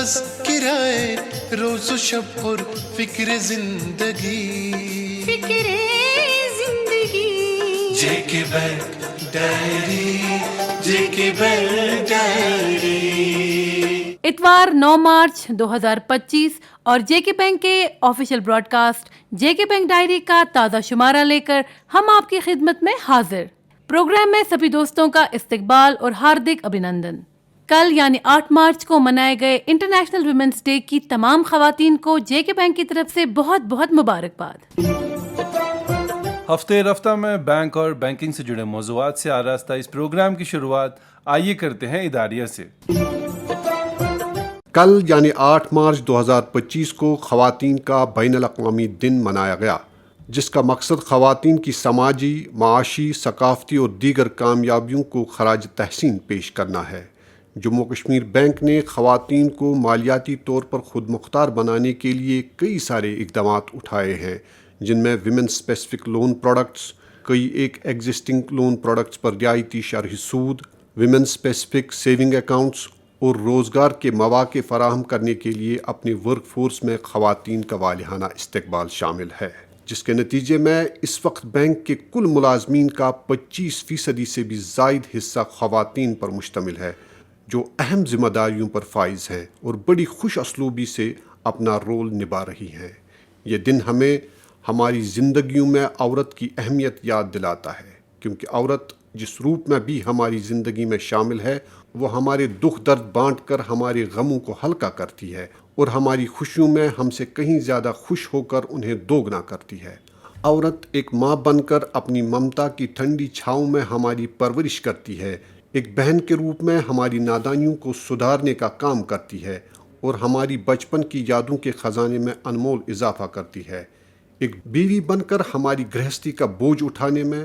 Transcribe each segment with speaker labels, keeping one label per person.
Speaker 1: تذکرائے روز و شب پر فکر زندگی،
Speaker 2: فکر زندگی،
Speaker 1: جے کے بینک ڈائری، جے کے بینک ڈائری۔
Speaker 3: اتوار 9 مارچ 2025 اور جے کے بینک کے آفیشیل براڈ کاسٹ جے کے بینک ڈائری کا تازہ شمارہ لے کر ہم آپ کی خدمت میں حاضر۔ پروگرام میں سبھی دوستوں کا استقبال اور ہاردک ابھینندن۔ کل یعنی 8 مارچ کو منائے گئے انٹرنیشنل ویمنس ڈے کی تمام خواتین کو جے کے بینک کی طرف سے بہت بہت مبارکباد۔
Speaker 4: ہفتے رفتہ میں بینک اور بینکنگ سے جڑے موضوعات سے آراستہ اس پروگرام کی شروعات آئیے کرتے ہیں اداریہ سے۔
Speaker 5: کل یعنی 8 مارچ 2025 کو خواتین کا بین الاقوامی دن منایا گیا، جس کا مقصد خواتین کی سماجی، معاشی، ثقافتی اور دیگر کامیابیوں کو خراج تحسین پیش کرنا ہے۔ جموں کشمیر بینک نے خواتین کو مالیاتی طور پر خود مختار بنانے کے لیے کئی سارے اقدامات اٹھائے ہیں، جن میں ویمن اسپیسیفک لون پروڈکٹس، کئی ایک ایگزسٹنگ لون پروڈکٹس پر رعایتی شرح سود، ویمن اسپیسیفک سیونگ اکاؤنٹس اور روزگار کے مواقع فراہم کرنے کے لیے اپنی ورک فورس میں خواتین کا والہانہ استقبال شامل ہے، جس کے نتیجے میں اس وقت بینک کے کل ملازمین کا 25% سے بھی زائد حصہ خواتین پر مشتمل ہے، جو اہم ذمہ داریوں پر فائز ہیں اور بڑی خوش اسلوبی سے اپنا رول نبھا رہی ہیں۔ یہ دن ہمیں ہماری زندگیوں میں عورت کی اہمیت یاد دلاتا ہے، کیونکہ عورت جس روپ میں بھی ہماری زندگی میں شامل ہے، وہ ہمارے دکھ درد بانٹ کر ہمارے غموں کو ہلکا کرتی ہے اور ہماری خوشیوں میں ہم سے کہیں زیادہ خوش ہو کر انہیں دوگنا کرتی ہے۔ عورت ایک ماں بن کر اپنی ممتا کی ٹھنڈی چھاؤں میں ہماری پرورش کرتی ہے، ایک بہن کے روپ میں ہماری نادانیوں کو سدھارنے کا کام کرتی ہے اور ہماری بچپن کی یادوں کے خزانے میں انمول اضافہ کرتی ہے، ایک بیوی بن کر ہماری گرہستی کا بوجھ اٹھانے میں،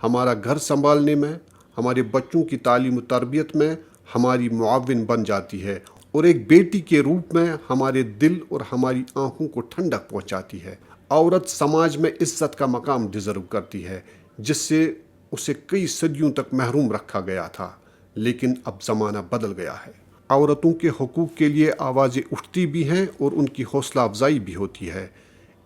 Speaker 5: ہمارا گھر سنبھالنے میں، ہمارے بچوں کی تعلیم و تربیت میں ہماری معاون بن جاتی ہے، اور ایک بیٹی کے روپ میں ہمارے دل اور ہماری آنکھوں کو ٹھنڈک پہنچاتی ہے۔ عورت سماج میں عزت کا مقام ڈیزرو کرتی ہے، جس سے اسے کئی صدیوں تک محروم رکھا گیا تھا، لیکن اب زمانہ بدل گیا ہے۔ عورتوں کے حقوق کے لیے آوازیں اٹھتی بھی ہیں اور ان کی حوصلہ افزائی بھی ہوتی ہے۔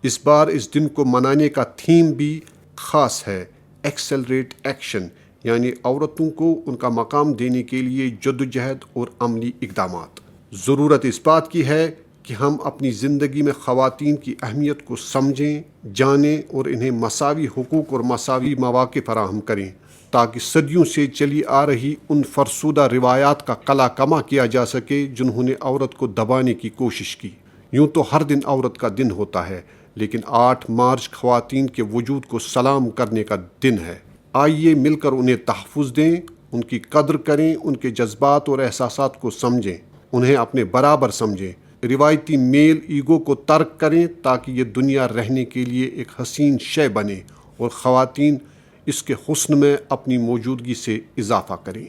Speaker 5: اس بار اس دن کو منانے کا تھیم بھی خاص ہے، ایکسلریٹ ایکشن، یعنی عورتوں کو ان کا مقام دینے کے لیے جدوجہد اور عملی اقدامات۔ ضرورت اس بات کی ہے کہ ہم اپنی زندگی میں خواتین کی اہمیت کو سمجھیں، جانیں اور انہیں مساوی حقوق اور مساوی مواقع فراہم کریں، تاکہ صدیوں سے چلی آ رہی ان فرسودہ روایات کا قلع کما کیا جا سکے جنہوں نے عورت کو دبانے کی کوشش کی۔ یوں تو ہر دن عورت کا دن ہوتا ہے، لیکن 8 مارچ خواتین کے وجود کو سلام کرنے کا دن ہے۔ آئیے مل کر انہیں تحفظ دیں، ان کی قدر کریں، ان کے جذبات اور احساسات کو سمجھیں، انہیں اپنے برابر سمجھیں، روایتی میل ایگو کو ترک کریں تاکہ یہ دنیا رہنے کے لیے ایک حسین شے بنے اور خواتین اس کے حسن میں اپنی موجودگی سے اضافہ کریں۔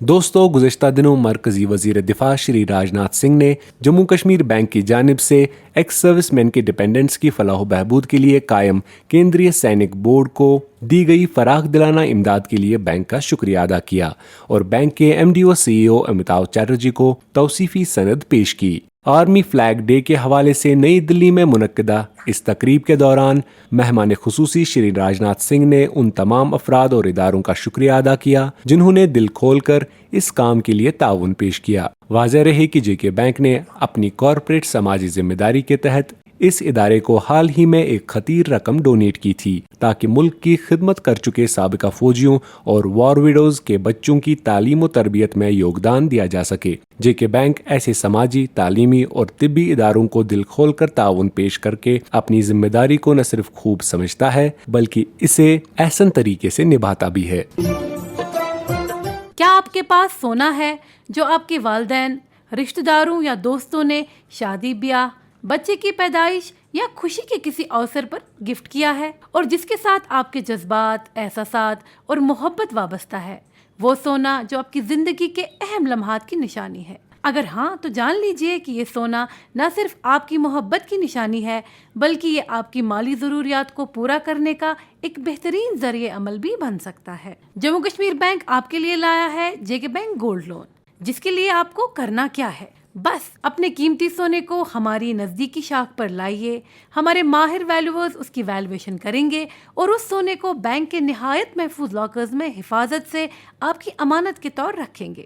Speaker 6: دوستو، گزشتہ دنوں مرکزی وزیر دفاع شری راج ناتھ سنگھ نے جموں کشمیر بینک کی جانب سے ایکس سروس مین کے ڈپینڈنٹس کی فلاح و بہبود کے لیے قائم کیندری سینک بورڈ کو دی گئی فراخ دلانہ امداد کے لیے بینک کا شکریہ ادا کیا اور بینک کے ایم ڈی او سی ای او امیتاو چیٹرجی کو توصیفی سند پیش کی۔ آرمی فلیگ ڈے کے حوالے سے نئی دلی میں منعقدہ اس تقریب کے دوران مہمان خصوصی شری راج ناتھ سنگھ نے ان تمام افراد اور اداروں کا شکریہ ادا کیا جنہوں نے دل کھول کر اس کام کے لیے تعاون پیش کیا۔ واضح رہے کہ جے کے بینک نے اپنی کارپوریٹ سماجی ذمہ داری کے تحت اس ادارے کو حال ہی میں ایک خطیر رقم ڈونیٹ کی تھی تاکہ ملک کی خدمت کر چکے سابقہ فوجیوں اور وار ویڈوز کے بچوں کی تعلیم و تربیت میں یوگدان دیا جا سکے۔ جے کے بینک ایسے سماجی، تعلیمی اور طبی اداروں کو دل کھول کر تعاون پیش کر کے اپنی ذمہ داری کو نہ صرف خوب سمجھتا ہے بلکہ اسے احسن طریقے سے نبھاتا بھی ہے۔
Speaker 3: کیا آپ کے پاس سونا ہے جو آپ کے والدین، رشتہ داروں یا دوستوں نے شادی بیاہ، بچے کی پیدائش یا خوشی کے کسی اوسر پر گفٹ کیا ہے اور جس کے ساتھ آپ کے جذبات، احساسات اور محبت وابستہ ہے؟ وہ سونا جو آپ کی زندگی کے اہم لمحات کی نشانی ہے۔ اگر ہاں تو جان لیجئے کہ یہ سونا نہ صرف آپ کی محبت کی نشانی ہے بلکہ یہ آپ کی مالی ضروریات کو پورا کرنے کا ایک بہترین ذریعہ عمل بھی بن سکتا ہے۔ جموں کشمیر بینک آپ کے لیے لایا ہے جے کے بینک گولڈ لون۔ جس کے لیے آپ کو کرنا کیا ہے، بس اپنے قیمتی سونے کو ہماری نزدیکی شاخ پر لائیے، ہمارے ماہر ویلیورز اس کی ویلیویشن کریں گے اور اس سونے کو بینک کے نہایت محفوظ لاکرز میں حفاظت سے آپ کی امانت کے طور رکھیں گے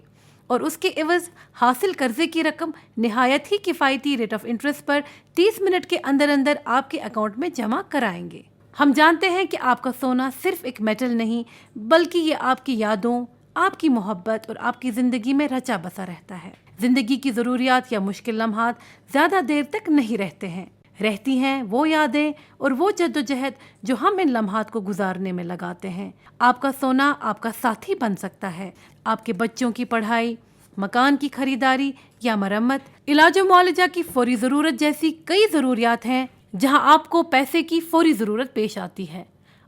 Speaker 3: اور اس کے عوض حاصل قرضے کی رقم نہایت ہی کفایتی rate of interest per 30 minute کے اندر اندر آپ کے اکاؤنٹ میں جمع کرائیں گے۔ ہم جانتے ہیں کہ آپ کا سونا صرف ایک میٹل نہیں بلکہ یہ آپ کی یادوں، آپ کی محبت اور آپ کی زندگی میں رچا بسا رہتا ہے۔ زندگی کی ضروریات یا مشکل لمحات زیادہ دیر تک نہیں رہتے ہیں، رہتی ہیں وہ یادیں اور وہ جدوجہد جو ہم ان لمحات کو گزارنے میں لگاتے ہیں۔ آپ کا سونا آپ کا ساتھی بن سکتا ہے، آپ کے بچوں کی پڑھائی، مکان کی خریداری یا مرمت، علاج و معالجہ کی فوری ضرورت جیسی کئی ضروریات ہیں جہاں آپ کو پیسے کی فوری ضرورت پیش آتی ہے۔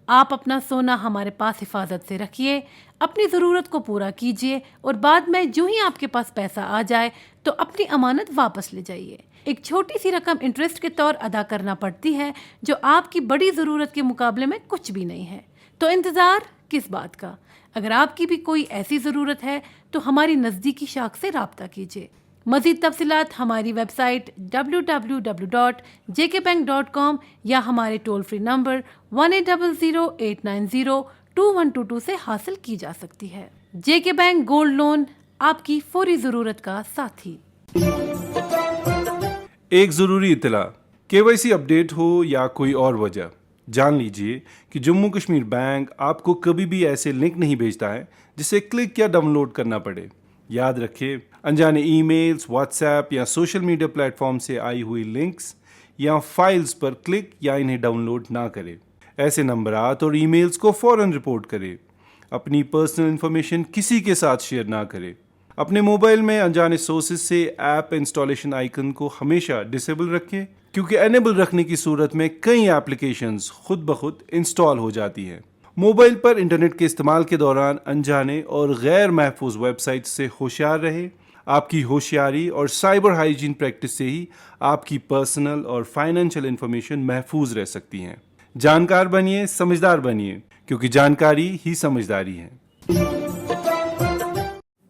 Speaker 3: آپ اپنا سونا ہمارے پاس حفاظت سے رکھیے، اپنی ضرورت کو پورا کیجیے اور بعد میں جو ہی آپ کے پاس پیسہ آ جائے تو اپنی امانت واپس لے جائیے۔ ایک چھوٹی سی رقم انٹرسٹ کے طور ادا کرنا پڑتی ہے جو آپ کی بڑی ضرورت کے مقابلے میں کچھ بھی نہیں ہے، تو انتظار کس بات کا؟ اگر آپ کی بھی کوئی ایسی ضرورت ہے تو ہماری نزدیکی شاخ سے رابطہ کیجیے۔ مزید تفصیلات ہماری ویب سائٹ www.jkbank.com یا ہمارے ٹول فری نمبر 1800-890-2122 سے حاصل کی جا سکتی ہے۔ جے کے بینک گولڈ لون، آپ کی فوری ضرورت کا ساتھی۔
Speaker 4: ایک ضروری اطلاع، KYC اپڈیٹ ہو یا کوئی اور وجہ، جان لیجئے کہ جموں کشمیر بینک آپ کو کبھی بھی ایسے لنک نہیں بھیجتا ہے جسے کلک یا ڈاؤن لوڈ کرنا پڑے۔ یاد رکھیں، انجانے ای میلز، واٹس ایپ یا سوشل میڈیا پلیٹ فارم سے آئی ہوئی لنکس یا فائلز پر کلک یا انہیں ڈاؤن لوڈ نہ کریں۔ ایسے نمبرات اور ای میلز کو فوراً رپورٹ کریں۔ اپنی پرسنل انفارمیشن کسی کے ساتھ شیئر نہ کریں۔ اپنے موبائل میں انجانے سورسز سے ایپ انسٹالیشن آئیکن کو ہمیشہ ڈسیبل رکھیں، کیونکہ انیبل رکھنے کی صورت میں کئی ایپلیکیشنز خود بخود انسٹال ہو جاتی ہیں۔ موبائل پر انٹرنیٹ کے استعمال کے دوران انجانے اور غیر محفوظ ویب سائٹ سے ہوشیار رہیں۔ آپ کی ہوشیاری اور سائبر ہائیجین پریکٹس سے ہی آپ کی پرسنل اور فائنینشیل انفارمیشن محفوظ رہ سکتی ہیں۔ جانکار بنیے، سمجھدار بنیے، کیونکہ جانکاری ہی سمجھداری ہے۔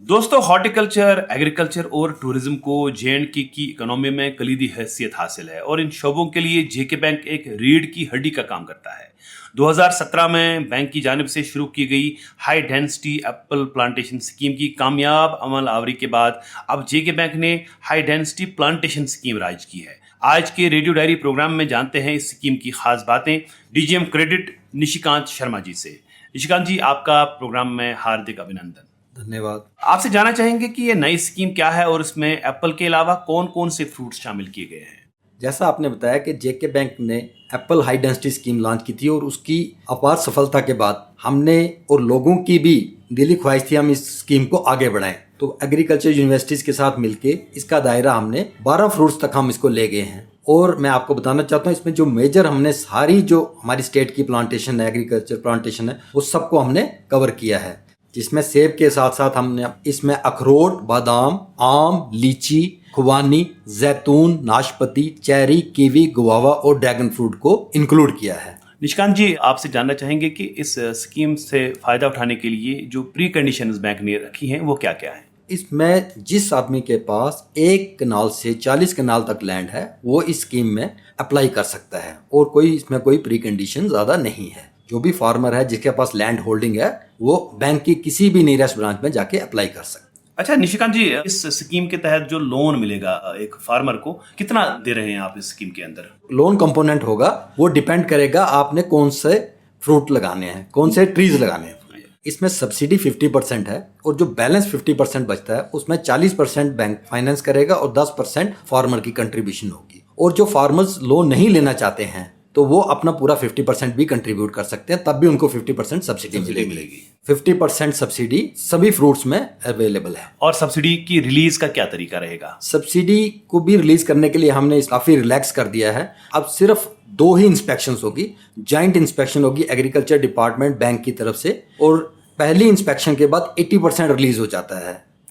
Speaker 2: دوستو، ہارٹیکلچر، ایگریکلچر اور ٹورزم کو JNK کی اکنامی میں کلیدی حیثیت حاصل ہے اور ان شعبوں کے لیے JK بینک ایک ریڑھ کی ہڈی کا کام کرتا ہے۔ 2017 میں بینک کی جانب سے شروع کی گئی high density apple plantation scheme کی کامیاب عمل آوری کے بعد اب JK بینک نے ہائی ڈینسٹی پلانٹیشن اسکیم رائج کی ہے۔ آج کے ریڈیو ڈائری پروگرام میں جانتے ہیں اس اسکیم کی خاص باتیں DGM کریڈٹ نشیکانت شرما جی سے۔ نشیکانت جی، آپ کا پروگرام میں ہاردک ابھینندن۔
Speaker 7: دھنیہ واد۔
Speaker 2: آپ سے جاننا چاہیں گے کہ یہ نئی اسکیم کیا ہے اور اس میں ایپل کے علاوہ کون کون سے فروٹس شامل کیے گئے ہیں؟
Speaker 7: جیسا آپ نے بتایا کہ JK بینک نے apple high density scheme launch کی تھی اور اس کی اپار سفلتا کے بعد ہم نے اور لوگوں کی بھی دلی خواہش تھی ہم اس اسکیم کو آگے بڑھائیں، تو ایگریکلچر یونیورسٹیز کے ساتھ مل کے اس کا دائرہ ہم نے 12 فروٹس تک ہم اس کو لے گئے ہیں۔ اور میں آپ کو بتانا چاہتا ہوں اس میں جو میجر ہم نے ساری جو ہماری اسٹیٹ کی پلانٹیشن ہے، ایگریکلچر پلانٹیشن ہے، وہ سب کو ہم نے کور کیا ہے، جس میں سیب کے ساتھ ساتھ ہم نے اس میں اخروٹ، بادام، آم، لیچی، خوبانی، زیتون، ناشپتی، چیری، کیوی، گواوا اور ڈریگن فروٹ کو انکلوڈ کیا ہے۔
Speaker 2: نشکانت جی، آپ سے جاننا چاہیں گے کہ اس اسکیم سے فائدہ اٹھانے کے لیے جو پری کنڈیشنز بینک نے رکھی ہیں وہ کیا کیا ہیں؟
Speaker 7: اس میں جس آدمی کے پاس 1 کنال سے 40 کنال تک لینڈ ہے وہ اس اسکیم میں اپلائی کر سکتا ہے، اور کوئی اس میں کوئی پری کنڈیشن زیادہ نہیں ہے۔ جو بھی فارمر ہے جس کے پاس لینڈ ہولڈنگ ہے وہ بینک کی کسی بھی نیئرسٹ برانچ میں جا کے اپلائی کر سکتا ہے۔
Speaker 2: اچھا نشکانت جی، اس اسکیم کے تحت جو لون ملے گا ایک فارمر کو، کتنا دے رہے ہیں آپ اس اسکیم کے اندر؟
Speaker 7: لون کمپوننٹ ہوگا، وہ ڈیپینڈ کرے گا آپ نے کون سے فروٹ لگانے ہیں، کون سے ٹریز لگانے ہیں۔ اس میں سبسڈی 50% ہے اور جو بیلنس 50% بچتا ہے اس میں 40% بینک فائنینس کرے گا اور 10% فارمر کی کنٹریبیوشن ہوگی۔ اور جو فارمرز لون نہیں لینا چاہتے ہیں تو وہ اپنا پورا 50% بھی کنٹریبیوٹ کر سکتے ہیں، تب بھی ان کو 50% سبسڈی ملے گی۔ 50% سبسڈی سبھی فروٹس میں اویلیبل ہے۔
Speaker 2: اور سبسڈی کی ریلیز کا کیا طریقہ رہے گا؟
Speaker 7: سبسڈی کو بھی ریلیز کرنے کے لیے ہم نے کافی ریلیکس کر دیا ہے۔ اب صرف 2 ہی انسپیکشنز ہوگی، جوائنٹ انسپیکشن ہوگی ایگریکلچر ڈپارٹمنٹ بینک کی طرف سے، اور پہلی انسپیکشن کے بعد 80% ریلیز ہو جاتا ہے۔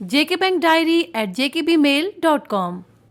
Speaker 3: jkbankdiary@jkbmail.com।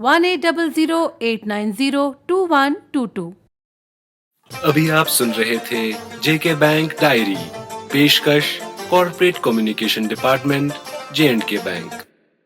Speaker 3: 1800 890 2122।
Speaker 6: ابھی آپ سن رہے تھے جے کے بینک ڈائری، پیشکش corporate communication department, JK bank.